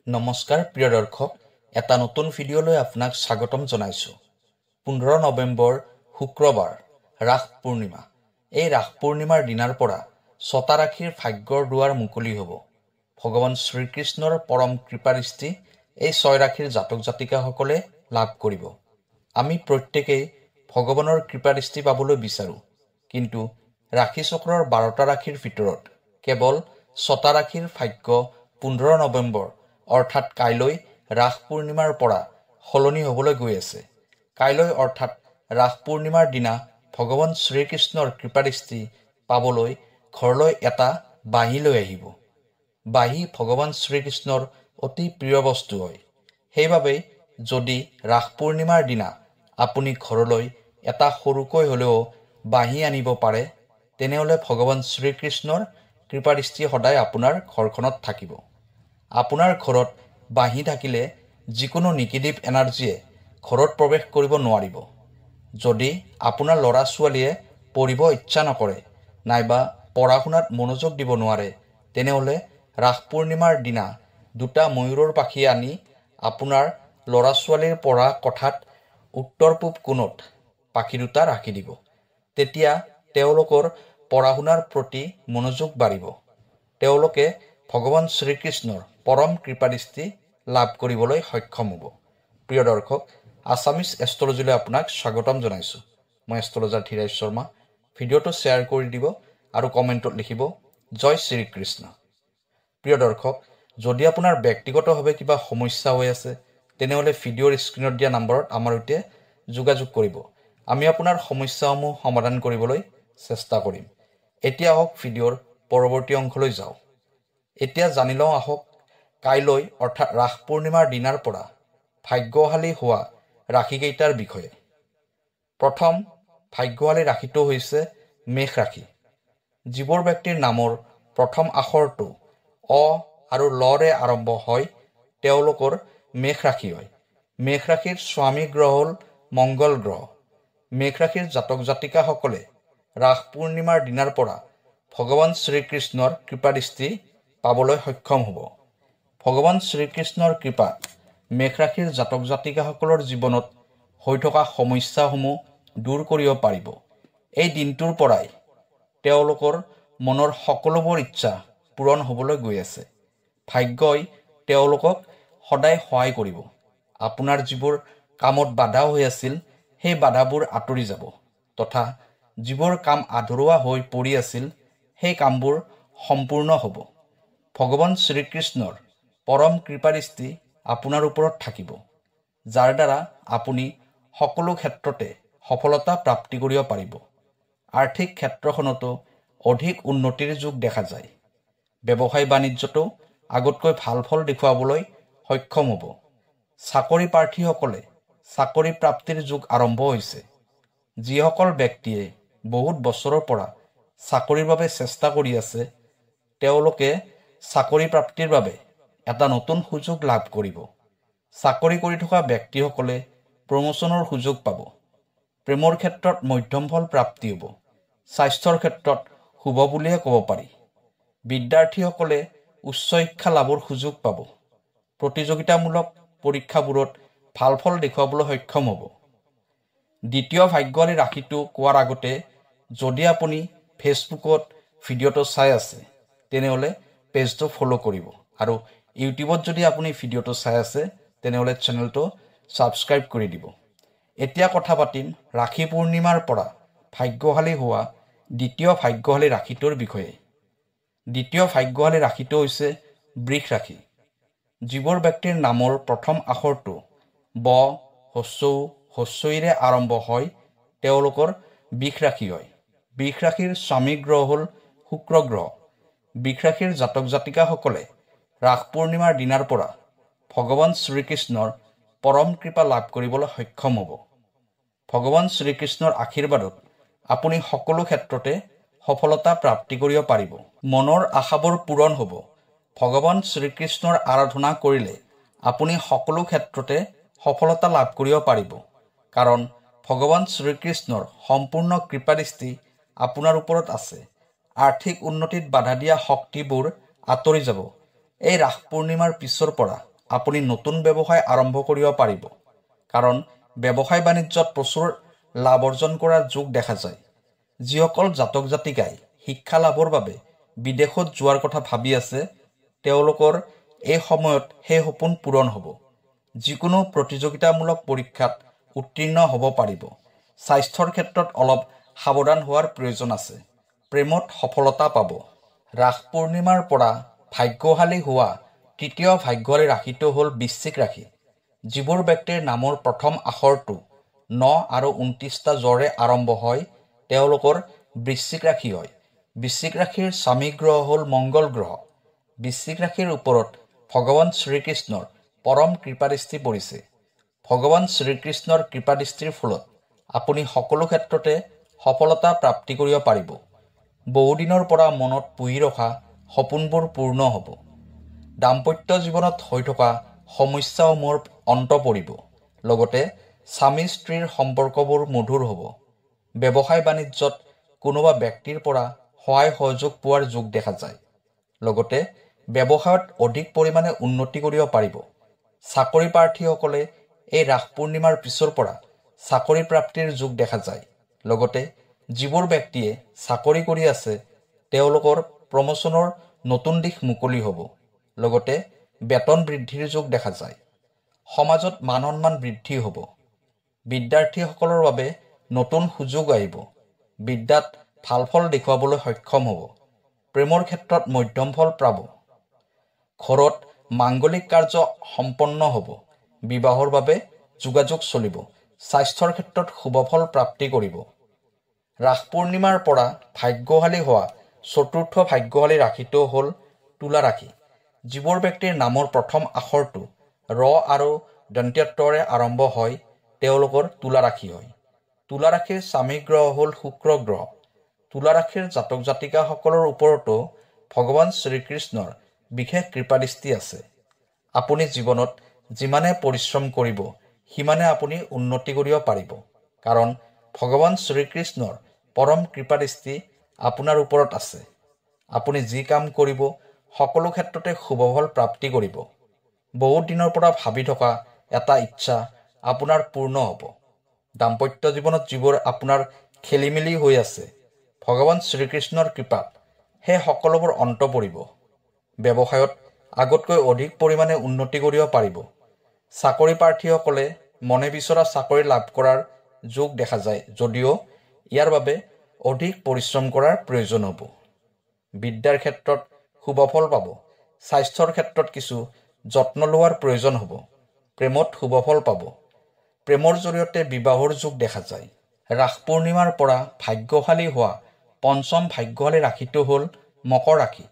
নমস্কাৰ প্ৰিয় দৰ্শক, এটা নতুন ভিডিঅ'লৈ আপোনাক স্বাগতম জনাইছোঁ। 15 নৱেম্বৰ শুক্ৰবাৰ ৰাস পূৰ্ণিমা। এই ৰাস পূৰ্ণিমাৰ দিনাৰ পৰা 6টা ৰাশিৰ ভাগ্যৰ দুৱাৰ মুকলি হ'ব। ভগৱান শ্ৰীকৃষ্ণৰ পৰম কৃপাদৃষ্টি এই 6 ৰাশিৰ জাতক জাতিকাসকলে লাভ কৰিব। আমি প্ৰত্যেকেই ভগৱানৰ কৃপাদৃষ্টি পাবলৈ বিচাৰোঁ, কিন্তু ৰাশিচক্ৰৰ 12টা ৰাশিৰ ভিতৰত কেৱল 6টা ৰাশিৰ ভাগ্য 15 নৱেম্বৰ অৰ্থাৎ কাইলৈ ৰাস পূৰ্ণিমাৰ পৰা সলনি হ'বলৈ গৈ আছে। কাইলৈ অৰ্থাৎ ৰাস পূৰ্ণিমাৰ দিনা ভগৱান শ্ৰীকৃষ্ণৰ কৃপাদৃষ্টি পাবলৈ ঘৰলৈ এটা বাঁহী লৈ আহিব। বাঁহী ভগৱান শ্ৰীকৃষ্ণৰ অতি প্ৰিয় বস্তু হয়। সেইবাবেই যদি ৰাস পূৰ্ণিমাৰ দিনা আপুনি ঘৰলৈ এটা সৰুকৈ হ'লেও বাঁহী আনিব পাৰে, তেনেহ'লে ভগৱান শ্ৰীকৃষ্ণৰ কৃপাদৃষ্টি সদায় আপোনাৰ ঘৰখনত থাকিব। আপোনাৰ ঘৰত বাঁহী থাকিলে যিকোনো নিগেটিভ এনাৰ্জিয়ে ঘৰত প্ৰৱেশ কৰিব নোৱাৰিব। যদি আপোনাৰ ল'ৰা ছোৱালীয়ে পঢ়িব ইচ্ছা নকৰে নাইবা পঢ়া শুনাত মনোযোগ দিব নোৱাৰে, তেনেহ'লে ৰাস পূৰ্ণিমাৰ দিনা 2টা ময়ূৰৰ পাখি আনি আপোনাৰ ল'ৰা ছোৱালীৰ পঢ়া কোঠাত উত্তৰ পূব কোণত পাখি 2টা ৰাখি দিব। তেতিয়া তেওঁলোকৰ পঢ়া শুনাৰ প্ৰতি মনোযোগ বাঢ়িব। তেওঁলোকে ভগৱান শ্ৰীকৃষ্ণৰ পৰম কৃপাদৃষ্টি লাভ কৰিবলৈ সক্ষম হ'ব। প্ৰিয় দৰ্শক, আছামিজ এষ্ট্ৰলজীলৈ আপোনাক স্বাগতম জনাইছোঁ। মই এষ্ট্ৰলজাৰ ধীৰাজ শৰ্মা। ভিডিঅ'টো শ্বেয়াৰ কৰি দিব আৰু কমেণ্টত লিখিব জয় শ্ৰীকৃষ্ণ। প্ৰিয় দৰ্শক, যদি আপোনাৰ ব্যক্তিগতভাৱে কিবা সমস্যা হৈ আছে, তেনেহ'লে ভিডিঅ'ৰ স্ক্ৰীণত দিয়া নম্বৰত আমাৰ সৈতে যোগাযোগ কৰিব। আমি আপোনাৰ সমস্যাসমূহ সমাধান কৰিবলৈ চেষ্টা কৰিম। এতিয়া আহক ভিডিঅ'ৰ পৰৱৰ্তী অংশলৈ যাওঁ। এতিয়া জানি লওঁ আহক কাইলৈ অৰ্থাৎ ৰাস পূৰ্ণিমাৰ দিনাৰ পৰা ভাগ্যশালী হোৱা ৰাশিকেইটাৰ বিষয়ে। প্ৰথম ভাগ্যশালী ৰাশিটো হৈছে মেষ ৰাশি। যিবোৰ ব্যক্তিৰ নামৰ প্ৰথম আখৰটো অ আৰু লৰে আৰম্ভ হয়, তেওঁলোকৰ মেষ ৰাশি হয়। মেষ ৰাশিৰ স্বামী গ্ৰহ হ'ল মংগল গ্ৰহ। মেষ ৰাশিৰ জাতক জাতিকাসকলে ৰাস পূৰ্ণিমাৰ দিনাৰ পৰা ভগৱান শ্ৰীকৃষ্ণৰ কৃপাদৃষ্টি পাবলৈ সক্ষম হ'ব। ভগৱান শ্ৰীকৃষ্ণৰ কৃপাত মেষ ৰাশিৰ জাতক জাতিকাসকলৰ জীৱনত হৈ থকা সমস্যাসমূহ দূৰ কৰিব পাৰিব। এই দিনটোৰ পৰাই তেওঁলোকৰ মনৰ সকলোবোৰ ইচ্ছা পূৰণ হ'বলৈ গৈ আছে। ভাগ্যই তেওঁলোকক সদায় সহায় কৰিব। আপোনাৰ যিবোৰ কামত বাধা হৈ আছিল, সেই বাধাবোৰ আঁতৰি যাব তথা যিবোৰ কাম আধৰুৱা হৈ পৰি আছিল, সেই কামবোৰ সম্পূৰ্ণ হ'ব। ভগৱান শ্ৰীকৃষ্ণৰ পৰম কৃপাদৃষ্টি আপোনাৰ ওপৰত থাকিব, যাৰ দ্বাৰা আপুনি সকলো ক্ষেত্ৰতে সফলতা প্ৰাপ্তি কৰিব পাৰিব। আৰ্থিক ক্ষেত্ৰখনতো অধিক উন্নতিৰ যোগ দেখা যায়। ব্যৱসায় বাণিজ্যতো আগতকৈ ভাল ফল দেখুৱাবলৈ সক্ষম হ'ব। চাকৰি প্ৰাৰ্থীসকলে চাকৰি প্ৰাপ্তিৰ যোগ আৰম্ভ হৈছে। যিসকল ব্যক্তিয়ে বহুত বছৰৰ পৰা চাকৰিৰ বাবে চেষ্টা কৰি আছে, তেওঁলোকে চাকৰি প্ৰাপ্তিৰ বাবে এটা নতুন সুযোগ লাভ কৰিব। চাকৰি কৰি থকা ব্যক্তিসকলে প্ৰমোচনৰ সুযোগ পাব। প্ৰেমৰ ক্ষেত্ৰত মধ্যম ফল প্ৰাপ্তি হ'ব। স্বাস্থ্যৰ ক্ষেত্ৰত শুভ বুলিয়ে ক'ব পাৰি। বিদ্যাৰ্থীসকলে উচ্চ শিক্ষা লাভৰ সুযোগ পাব। প্ৰতিযোগিতামূলক পৰীক্ষাবোৰত ভাল ফল দেখুৱাবলৈ সক্ষম হ'ব। দ্বিতীয় ভাগ্যশালী ৰাশিটো কোৱাৰ আগতে যদি আপুনি ফেচবুকত ভিডিঅ'টো চাই আছে, তেনেহ'লে পেজটো ফ'ল' কৰিব আৰু ইউটিউবত যদি আপুনি ভিডিঅ'টো চাই আছে, তেনেহ'লে চেনেলটো ছাবস্ক্ৰাইব কৰি দিব। এতিয়া কথা পাতিম ৰাশি পূৰ্ণিমাৰ পৰা ভাগ্যশালী হোৱা দ্বিতীয় ভাগ্যশালী ৰাশিটোৰ বিষয়ে। দ্বিতীয় ভাগ্যশালী ৰাশিটো হৈছে বৃষ ৰাশি। যিবোৰ ব্যক্তিৰ নামৰ প্ৰথম আখৰটো ব, হস্ৰউ, হস্ৰইৰে আৰম্ভ হয়, তেওঁলোকৰ বৃষ ৰাশি হয়। বৃষ ৰাশিৰ স্বামী গ্ৰহ হ'ল শুক্ৰ গ্ৰহ। বৃষ ৰাশিৰ জাতক জাতিকাসকলে ৰাস পূৰ্ণিমাৰ দিনাৰ পৰা ভগৱান শ্ৰীকৃষ্ণৰ পৰম কৃপা লাভ কৰিবলৈ সক্ষম হ'ব। ভগৱান শ্ৰীকৃষ্ণৰ আশীৰ্বাদত আপুনি সকলো ক্ষেত্ৰতে সফলতা প্ৰাপ্তি কৰিব পাৰিব। মনৰ আশাবোৰ পূৰণ হ'ব। ভগৱান শ্ৰীকৃষ্ণৰ আৰাধনা কৰিলে আপুনি সকলো ক্ষেত্ৰতে সফলতা লাভ কৰিব পাৰিব, কাৰণ ভগৱান শ্ৰীকৃষ্ণৰ সম্পূৰ্ণ কৃপাদৃষ্টি আপোনাৰ ওপৰত আছে। আৰ্থিক উন্নতিত বাধা দিয়া শক্তিবোৰ আঁতৰি যাব। এই ৰাস পূৰ্ণিমাৰ পিছৰ পৰা আপুনি নতুন ব্যৱসায় আৰম্ভ কৰিব পাৰিব, কাৰণ ব্যৱসায় বাণিজ্যত প্ৰচুৰ লাভ অৰ্জন কৰাৰ যোগ দেখা যায়। যিসকল জাতক জাতিকাই শিক্ষা লাভৰ বাবে বিদেশত যোৱাৰ কথা ভাবি আছে, তেওঁলোকৰ এই সময়ত সেই সপোন পূৰণ হ'ব। যিকোনো প্ৰতিযোগিতামূলক পৰীক্ষাত উত্তীৰ্ণ হ'ব পাৰিব। স্বাস্থ্যৰ ক্ষেত্ৰত অলপ সাৱধান হোৱাৰ প্ৰয়োজন আছে। প্ৰেমত সফলতা পাব। ৰাস পূৰ্ণিমাৰ পৰা ভাগ্যশালী হোৱা তৃতীয় ভাগ্যশালী ৰাশিটো হ'ল বৃশ্চিক ৰাশি। যিবোৰ ব্যক্তিৰ নামৰ প্ৰথম আখৰটো 9 আৰু 29টা জৰে আৰম্ভ হয়, তেওঁলোকৰ বৃশ্চিক ৰাশি হয়। বৃশ্চিক ৰাশিৰ স্বামী গ্ৰহ হ'ল মংগল গ্ৰহ। বৃশ্চিক ৰাশিৰ ওপৰত ভগৱান শ্ৰীকৃষ্ণৰ পৰম কৃপাদৃষ্টি পৰিছে। ভগৱান শ্ৰীকৃষ্ণৰ কৃপাদৃষ্টিৰ ফলত আপুনি সকলো ক্ষেত্ৰতে সফলতা প্ৰাপ্তি কৰিব পাৰিব। বহুদিনৰ পৰা মনত পুহি ৰখা সপোনবোৰ পূৰ্ণ হ'ব। দাম্পত্য জীৱনত হৈ থকা সমস্যাসমূহৰ অন্ত পৰিব। লগতে স্বামী স্ত্ৰীৰ সম্পৰ্কবোৰ মধুৰ হ'ব। ব্যৱসায় বাণিজ্যত কোনোবা ব্যক্তিৰ পৰা সহায় সহযোগ পোৱাৰ যোগ দেখা যায়। লগতে ব্যৱসায়ত অধিক পৰিমাণে উন্নতি কৰিব পাৰিব। চাকৰি প্ৰাৰ্থীসকলে এই ৰাস পূৰ্ণিমাৰ পিছৰ পৰা চাকৰি প্ৰাপ্তিৰ যোগ দেখা যায়। লগতে যিবোৰ ব্যক্তিয়ে চাকৰি কৰি আছে, তেওঁলোকৰ প্ৰমোচনৰ নতুন দিশ মুকলি হ'ব। লগতে বেতন বৃদ্ধিৰ যোগ দেখা যায়। সমাজত মান সন্মান বৃদ্ধি হ'ব। বিদ্যাৰ্থীসকলৰ বাবে নতুন সুযোগ আহিব। বিদ্যাত ভাল ফল দেখুৱাবলৈ সক্ষম হ'ব। প্ৰেমৰ ক্ষেত্ৰত মধ্যম ফল পাব। ঘৰত মাংগলিক কাৰ্য সম্পন্ন হ'ব। বিবাহৰ বাবে যোগাযোগ চলিব। স্বাস্থ্যৰ ক্ষেত্ৰত শুভফল প্ৰাপ্তি কৰিব। ৰাস পূৰ্ণিমাৰ পৰা ভাগ্যশালী হোৱা চতুৰ্থ ভাগ্যশালী ৰাশিটো হ'ল তুলা ৰাশি। যিবোৰ ব্যক্তিৰ নামৰ প্ৰথম আখৰটো ৰ আৰু দন্ত্যৰে আৰম্ভ হয়, তেওঁলোকৰ তুলা ৰাশি হয়। তুলা ৰাশিৰ স্বামী গ্ৰহ হ'ল শুক্ৰ গ্ৰহ। তুলা ৰাশিৰ জাতক জাতিকাসকলৰ ওপৰতো ভগৱান শ্ৰীকৃষ্ণৰ বিশেষ কৃপাদৃষ্টি আছে। আপুনি জীৱনত যিমানে পৰিশ্ৰম কৰিব, সিমানে আপুনি উন্নতি কৰিব পাৰিব, কাৰণ ভগৱান শ্ৰীকৃষ্ণৰ পৰম কৃপাদৃষ্টি আপোনাৰ ওপৰত আছে। আপুনি যি কাম কৰিব, সকলো ক্ষেত্ৰতে শুভফল প্ৰাপ্তি কৰিব। বহুত দিনৰ পৰা ভাবি থকা এটা ইচ্ছা আপোনাৰ পূৰ্ণ হ'ব। দাম্পত্য জীৱনত যিবোৰ আপোনাৰ খেলিমেলি হৈ আছে, ভগৱান শ্ৰীকৃষ্ণৰ কৃপাত সেই সকলোবোৰ অন্ত পৰিব। ব্যৱসায়ত আগতকৈ অধিক পৰিমাণে উন্নতি কৰিব পাৰিব। চাকৰি প্ৰাৰ্থীসকলে মনে বিচৰা চাকৰি লাভ কৰাৰ যোগ দেখা যায়, যদিও ইয়াৰ বাবে অধিক পৰিশ্ৰম কৰাৰ প্ৰয়োজন হ'ব। বিদ্যাৰ ক্ষেত্ৰত শুভফল পাব। স্বাস্থ্যৰ ক্ষেত্ৰত কিছু যত্ন লোৱাৰ প্ৰয়োজন হ'ব। প্ৰেমত শুভফল পাব। প্ৰেমৰ জৰিয়তে বিবাহৰ যোগ দেখা যায়। ৰাস পূৰ্ণিমাৰ পৰা ভাগ্যশালী হোৱা পঞ্চম ভাগ্যশালী ৰাশিটো হ'ল মকৰ ৰাশি।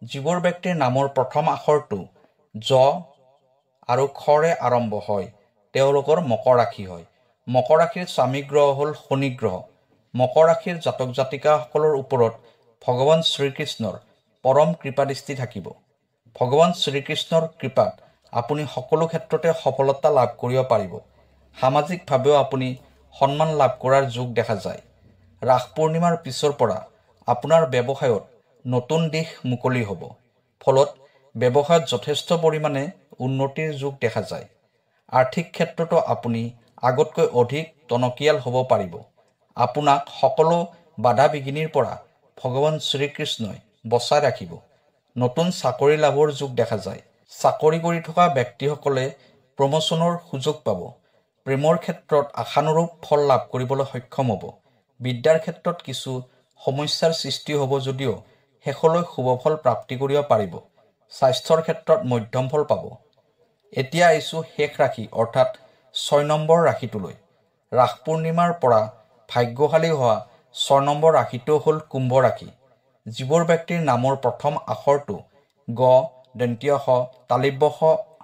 যিবোৰ ব্যক্তিৰ নামৰ প্ৰথম আখৰটো জ আৰু খৰে আৰম্ভ হয়, তেওঁলোকৰ মকৰ ৰাশি হয়। মকৰ ৰাশিৰ স্বামী গ্ৰহ হ'ল শনি গ্ৰহ। মকৰ ৰাশিৰ জাতক জাতিকাসকলৰ ওপৰত ভগৱান শ্ৰীকৃষ্ণৰ পৰম কৃপাদৃষ্টি থাকিব। ভগৱান শ্ৰীকৃষ্ণৰ কৃপাত আপুনি সকলো ক্ষেত্ৰতে সফলতা লাভ কৰিব পাৰিব। সামাজিকভাৱেও আপুনি সন্মান লাভ কৰাৰ যোগ দেখা যায়। ৰাস পূৰ্ণিমাৰ পিছৰ পৰা আপোনাৰ ব্যৱসায়ত নতুন দিশ মুকলি হ'ব। ফলত ব্যৱসায়ত যথেষ্ট পৰিমাণে উন্নতিৰ যোগ দেখা যায়। আৰ্থিক ক্ষেত্ৰতো আপুনি আগতকৈ অধিক টনকিয়াল হ'ব পাৰিব। আপোনাক সকলো বাধা বিঘিনিৰ পৰা ভগৱান শ্ৰীকৃষ্ণই বচাই ৰাখিব। নতুন চাকৰি লাভৰ যোগ দেখা যায়। চাকৰি কৰি থকা ব্যক্তিসকলে প্ৰমোচনৰ সুযোগ পাব। প্ৰেমৰ ক্ষেত্ৰত আশানুৰূপ ফল লাভ কৰিবলৈ সক্ষম হ'ব। বিদ্যাৰ ক্ষেত্ৰত কিছু সমস্যাৰ সৃষ্টি হ'ব, যদিও শেষলৈ শুভফল প্ৰাপ্তি কৰিব পাৰিব। স্বাস্থ্যৰ ক্ষেত্ৰত মধ্যম ফল পাব। এতিয়া আহিছোঁ শেষ ৰাশি অৰ্থাৎ 6 নম্বৰ ৰাশিটোলৈ। ৰাস পূৰ্ণিমাৰ পৰা ভাগ্যশালী হোৱা 6 নম্বৰ ৰাশিটো হ'ল কুম্ভ ৰাশি। যিবোৰ ব্যক্তিৰ নামৰ প্ৰথম আখৰটো গ, দন্ত্য স, তালিব্য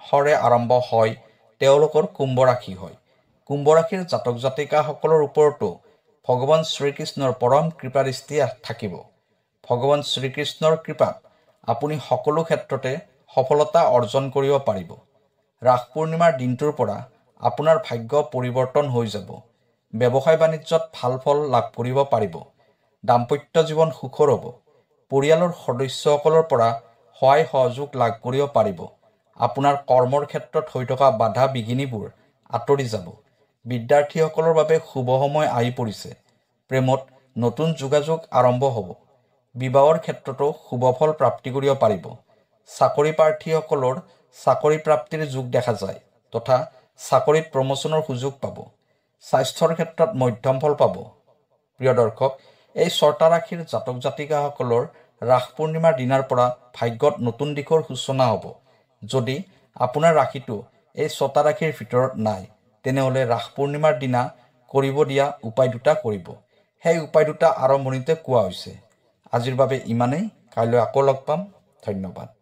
সৰে আৰম্ভ হয়, তেওঁলোকৰ কুম্ভ ৰাশি হয়। কুম্ভ ৰাশিৰ জাতক জাতিকাসকলৰ ওপৰতো ভগৱান শ্ৰীকৃষ্ণৰ পৰম কৃপাদৃষ্টি থাকিব। ভগৱান শ্ৰীকৃষ্ণৰ কৃপাত আপুনি সকলো ক্ষেত্ৰতে সফলতা অৰ্জন কৰিব পাৰিব। ৰাস পূৰ্ণিমাৰ দিনটোৰ পৰা আপোনাৰ ভাগ্য পৰিৱৰ্তন হৈ যাব। ব্যৱসায় বাণিজ্যত ভাল ফল লাভ কৰিব পাৰিব। দাম্পত্য জীৱন সুখৰ হ'ব। পৰিয়ালৰ সদস্যসকলৰ পৰা সহায় সহযোগ লাভ কৰিব পাৰিব। আপোনাৰ কৰ্মৰ ক্ষেত্ৰত হৈ থকা বাধা বিঘিনিবোৰ আঁতৰি যাব। বিদ্যাৰ্থীসকলৰ বাবে শুভ সময় আহি পৰিছে। প্ৰেমত নতুন যোগাযোগ আৰম্ভ হ'ব। বিবাহৰ ক্ষেত্ৰতো শুভফল প্ৰাপ্তি কৰিব পাৰিব। চাকৰি প্ৰাৰ্থীসকলৰ চাকৰি প্ৰাপ্তিৰ যোগ দেখা যায় তথা চাকৰিত প্ৰমোচনৰ সুযোগ পাব। স্বাস্থ্যৰ ক্ষেত্ৰত মধ্যম ফল পাব। প্ৰিয় দৰ্শক, এই 6টা ৰাশিৰ জাতক জাতিকাসকলৰ ৰাস পূৰ্ণিমাৰ দিনাৰ পৰা ভাগ্যত নতুন দিশৰ সূচনা হ'ব। যদি আপোনাৰ ৰাশিটো এই 6টা ৰাশিৰ ভিতৰত নাই, তেনেহ'লে ৰাস পূৰ্ণিমাৰ দিনা কৰিব দিয়া উপায় দুটা কৰিব। সেই উপায় দুটা আৰম্ভণিতে কোৱা হৈছে। আজিৰ বাবে ইমানেই। কাইলৈ আকৌ লগ পাম। ধন্যবাদ।